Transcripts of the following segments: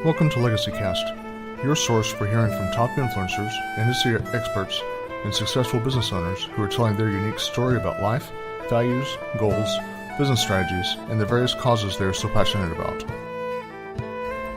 Welcome to LegacyCast, your source for hearing from top influencers, industry experts, and successful business owners who are telling their unique story about life, values, goals, business strategies, and the various causes they are so passionate about.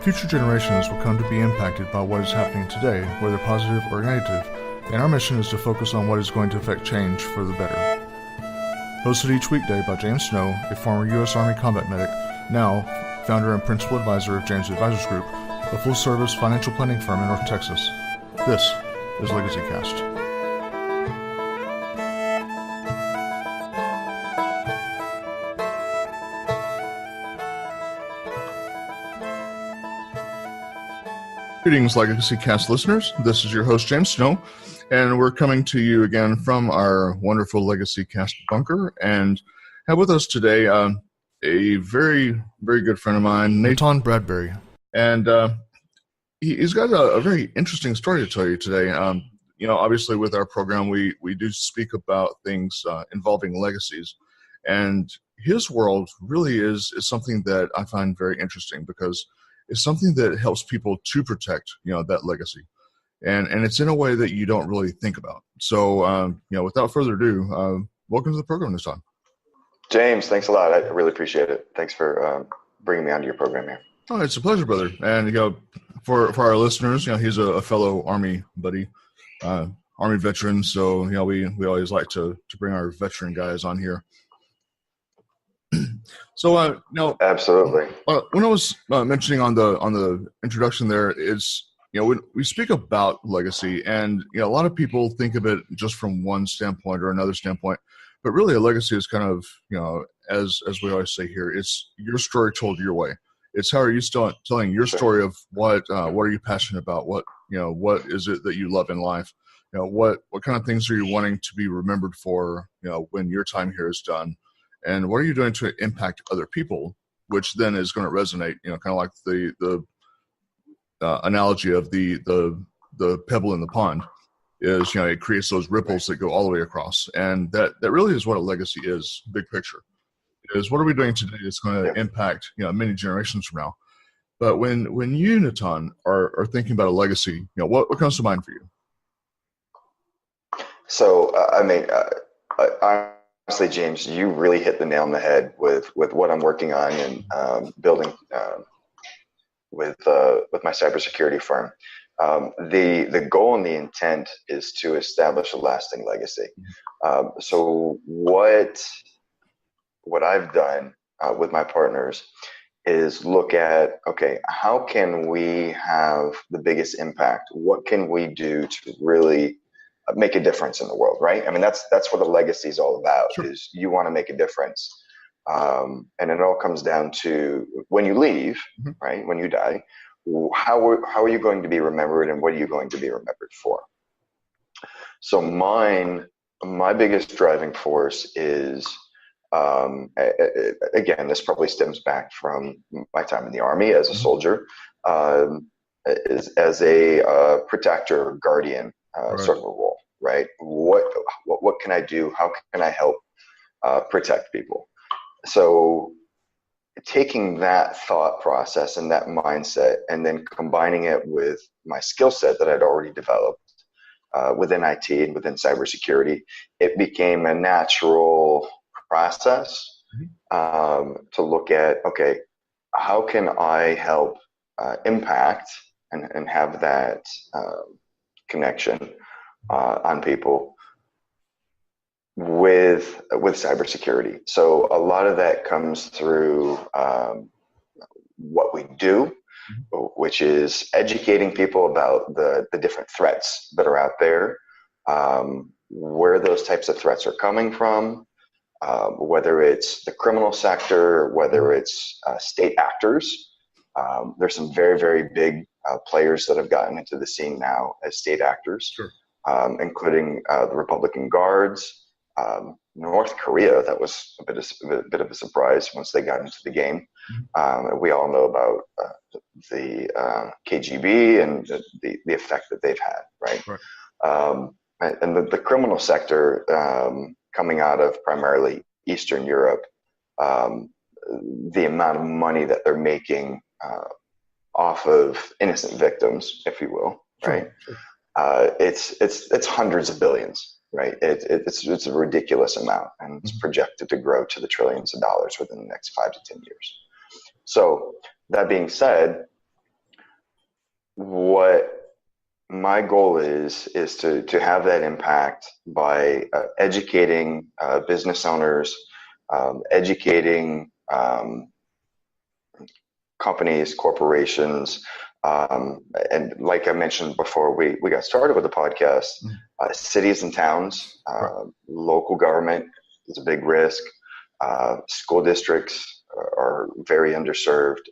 Future generations will come to be impacted by what is happening today, whether positive or negative, and our mission is to focus on what is going to affect change for the better. Hosted each weekday by James Snow, a former U.S. Army combat medic, now founder and principal advisor of James Advisors Group, a full-service financial planning firm in North Texas. This is LegacyCast. Greetings, LegacyCast listeners. This is your host, James Snow, and we're coming to you again from our wonderful LegacyCast bunker, and have with us today a very, very good friend of mine, Natan Bradbury. And he's got a very interesting story to tell you today. Obviously with our program, we do speak about things involving legacies. And his world really is something that I find very interesting because it's something that helps people to protect, that legacy. And it's in a way that you don't really think about. So, without further ado, welcome to the program this time. James, thanks a lot. I really appreciate it. Thanks for bringing me onto your program here. Oh, it's a pleasure, brother. And for our listeners, he's a fellow Army buddy, Army veteran. So we always like to bring our veteran guys on here. So absolutely. When I was mentioning on the introduction, there is when we speak about legacy, and a lot of people think of it just from one standpoint or another standpoint. But really, a legacy is kind of, as we always say here, it's your story told your way. It's how are you still telling your story of what are you passionate about? What is it that you love in life? What kind of things are you wanting to be remembered for? When your time here is done, and what are you doing to impact other people? Which then is going to resonate. Kind of like the analogy of the pebble in the pond. Is it creates those ripples that go all the way across, and that really is what a legacy is. Big picture is what are we doing today that's going to impact many generations from now. But when you, Natan, are thinking about a legacy, what comes to mind for you? So honestly, James, you really hit the nail on the head with what I'm working on and building with my cybersecurity firm. The goal and the intent is to establish a lasting legacy. So what I've done with my partners is look at, okay, how can we have the biggest impact? What can we do to really make a difference in the world, right? I mean, that's what a legacy is all about. Sure. Is you want to make a difference. And it all comes down to when you leave, right? When you die, how are you going to be remembered, and what are you going to be remembered for? So my biggest driving force is, again, this probably stems back from my time in the Army as a soldier, as a protector, guardian, sort of a role, right? What can I do? How can I help protect people? So taking that thought process and that mindset and then combining it with my skill set that I'd already developed within IT and within cybersecurity, it became a natural process to look at, okay, how can I help impact and have that connection on people with cybersecurity. So a lot of that comes through what we do, which is educating people about the different threats that are out there, where those types of threats are coming from, whether it's the criminal sector, whether it's state actors. There's some very, very big players that have gotten into the scene now as state actors, sure. Including the Republican Guards. North Korea, that was a bit of a surprise once they got into the game. We all know about the KGB and the effect that they've had, right? And the criminal sector coming out of primarily Eastern Europe, the amount of money that they're making off of innocent victims, if you will, right? Sure. It's hundreds of billions, right? It's a ridiculous amount, and it's projected to grow to the trillions of dollars within the next 5 to 10 years. So that being said, what my goal is to have that impact by educating business owners, educating companies, corporations, and like I mentioned before we got started with the podcast, cities and towns, local government is a big risk. School districts are very underserved.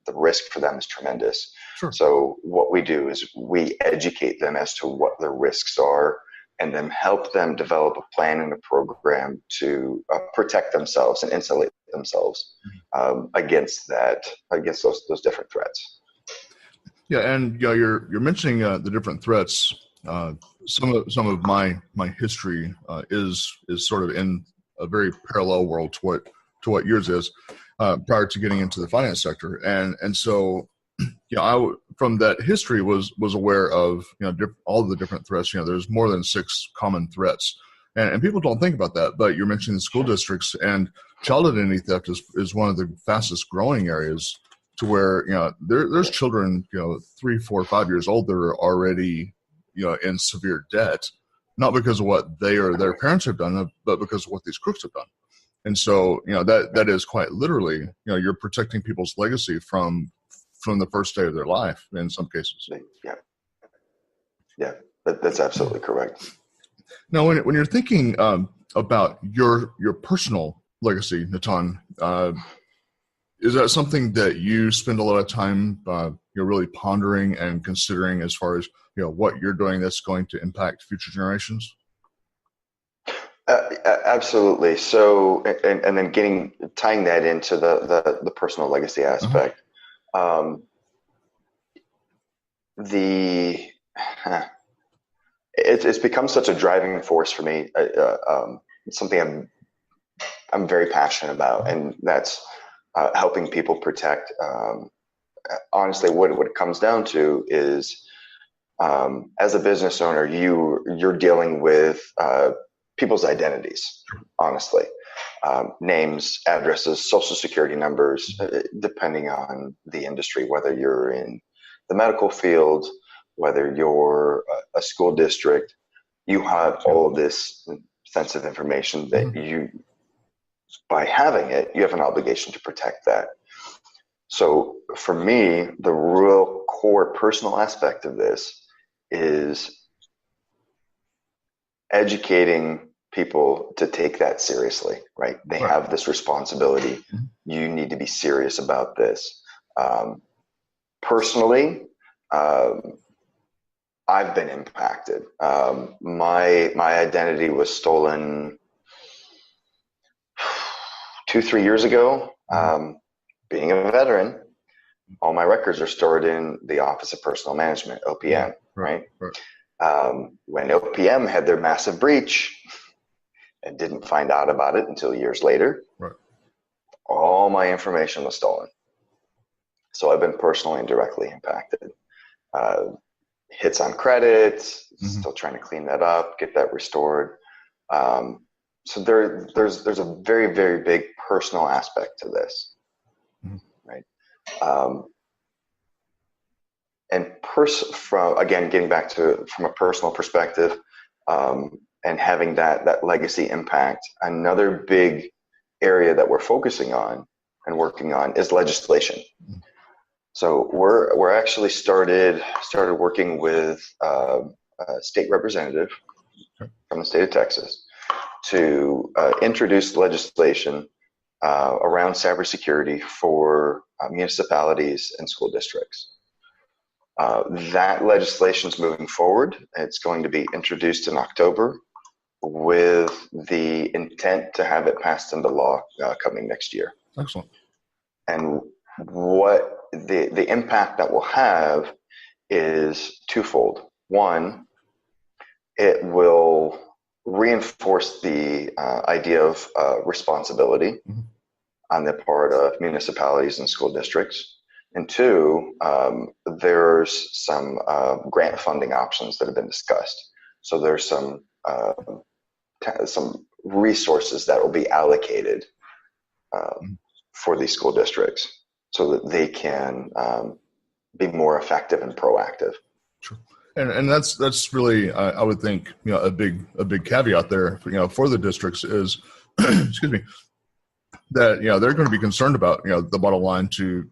The risk for them is tremendous. Sure. So what we do is we educate them as to what the risks are, and then help them develop a plan and a program to protect themselves and insulate themselves against those different threats. Yeah, and you're mentioning the different threats. Some of my history is sort of in a very parallel world to what yours is. Prior to getting into the finance sector, and so I from that history was aware of all the different threats. There's more than 6 common threats, and people don't think about that. But you're mentioning school districts, and child identity theft is one of the fastest growing areas, to where there's children 3, 4, 5 years old that are already in severe debt, not because of what they or their parents have done, but because of what these crooks have done. And so, that is quite literally, you're protecting people's legacy from the first day of their life in some cases. Yeah, that's absolutely correct. Now, when you're thinking about your personal legacy, Natan, is that something that you spend a lot of time, really pondering and considering as far as what you're doing that's going to impact future generations? Absolutely. So, and then tying that into the personal legacy aspect, it's become such a driving force for me. It's something I'm very passionate about, and that's helping people protect. Honestly, what it comes down to is, as a business owner, you're dealing with people's identities, honestly. Names, addresses, social security numbers, depending on the industry, whether you're in the medical field, whether you're a school district, you have all of this sensitive information that by having it, you have an obligation to protect that. So for me, the real core personal aspect of this is educating people to take that seriously, right? They have this responsibility. You need to be serious about this. Personally, I've been impacted. My identity was stolen 2-3 years ago. Being a veteran, all my records are stored in the Office of Personal Management, OPM, right? When OPM had their massive breach and didn't find out about it until years later, all my information was stolen. So I've been personally and directly impacted. Hits on credit, still trying to clean that up, get that restored. So there's a very, very big personal aspect to this, right? And getting back to from a personal perspective, and having that legacy impact, another big area that we're focusing on and working on is legislation. So we're actually started working with a state representative from the state of Texas to introduce legislation around cybersecurity for municipalities and school districts. That legislation is moving forward. It's going to be introduced in October with the intent to have it passed into law coming next year. Excellent. And what the impact that will have is twofold. One, it will reinforce the idea of responsibility on the part of municipalities and school districts. And two, there's some grant funding options that have been discussed. So there's some resources that will be allocated for these school districts so that they can be more effective and proactive. Sure. And that's really, I would think, a big caveat there, for the districts is, excuse me, that they're going to be concerned about the bottom line to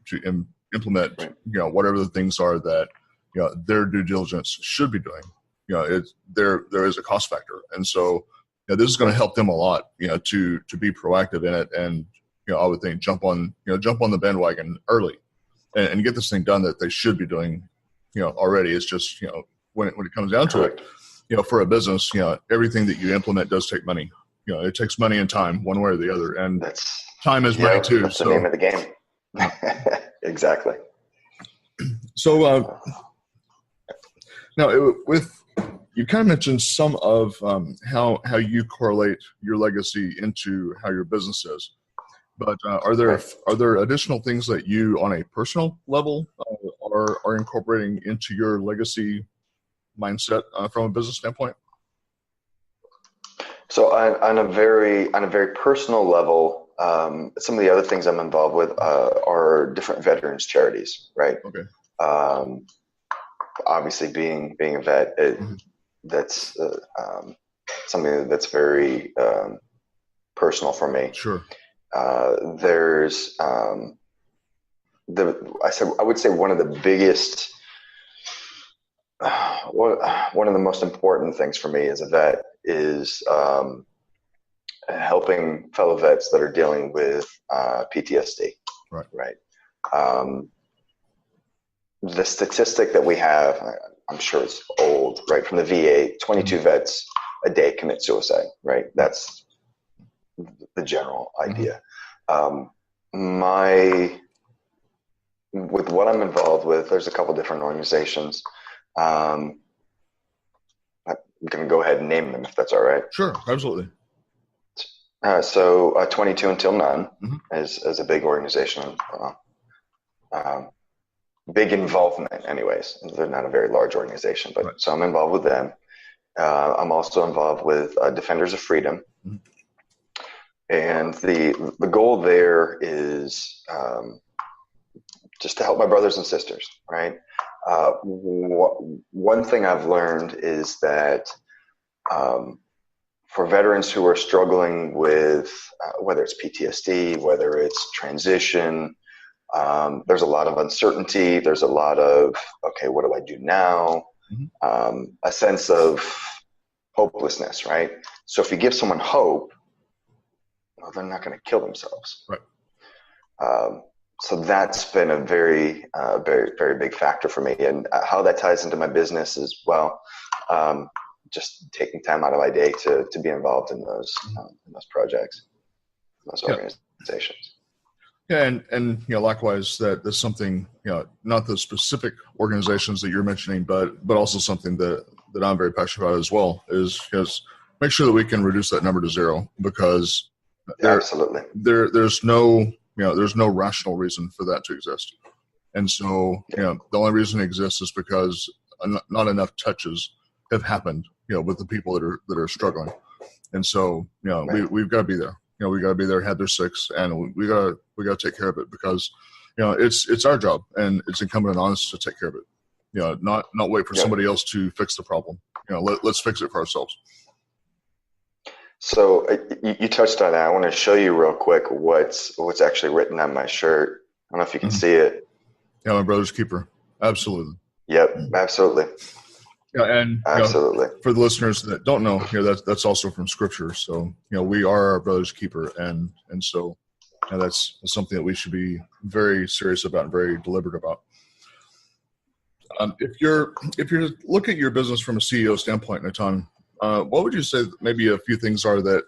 implement Right. Whatever the things are that their due diligence should be doing. There is a cost factor, and so this is going to help them a lot to be proactive in it, and I would think jump on the bandwagon early and get this thing done that they should be doing already. It's just when it comes down to it, for a business, everything that you implement does take money. It takes money and time, one way or the other, and time is money too. That's the name of the game. Exactly. So now, you kind of mentioned some of how you correlate your legacy into how your business is, but are there additional things that you, on a personal level, are incorporating into your legacy mindset from a business standpoint? So on a very personal level, some of the other things I'm involved with are different veterans charities, right? Okay. Obviously, being a vet, that's something that's very personal for me. Sure. There's I would say one of the biggest, one of the most important things for me as a vet is helping fellow vets that are dealing with PTSD. Right. The statistic that we have, I'm sure it's old, right? From the VA, 22 vets a day commit suicide, right? That's the general idea. With what I'm involved with, there's a couple different organizations. I'm going to go ahead and name them if that's all right. Sure, absolutely. So 22 Until None is a big organization. Big involvement anyways. They're not a very large organization, but so I'm involved with them. I'm also involved with Defenders of Freedom. And the goal there is just to help my brothers and sisters, right? One thing I've learned is that for veterans who are struggling with whether it's PTSD, whether it's transition, there's a lot of uncertainty. There's a lot of, okay, what do I do now? A sense of hopelessness, right? So if you give someone hope, well, they're not going to kill themselves. Right. So that's been a very, very big factor for me. And how that ties into my business is, well, just taking time out of my day to be involved in those projects, those organizations. Yeah, and likewise, that's something, not the specific organizations that you're mentioning, but also something that I'm very passionate about as well, is make sure that we can reduce that number to zero, because absolutely there's no rational reason for that to exist. And so, the only reason it exists is because not enough touches have happened, with the people that are struggling. And so, we've got to be there. We got to be there, had their six, and we got to take care of it, because, it's our job, and it's incumbent on us to take care of it. Not wait for somebody else to fix the problem. Let's fix it for ourselves. So you touched on that. I want to show you real quick what's actually written on my shirt. I don't know if you can see it. Yeah, my brother's keeper. Absolutely. Yep, absolutely. Yeah, and absolutely. For the listeners that don't know, that's also from Scripture. So we are our brother's keeper, and so that's something that we should be very serious about and very deliberate about. If you're looking at your business from a CEO standpoint, Natan, what would you say maybe a few things are that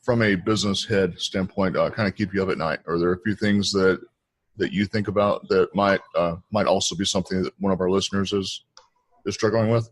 from a business head standpoint kind of keep you up at night? Are there a few things that you think about that might also be something that one of our listeners is struggling with?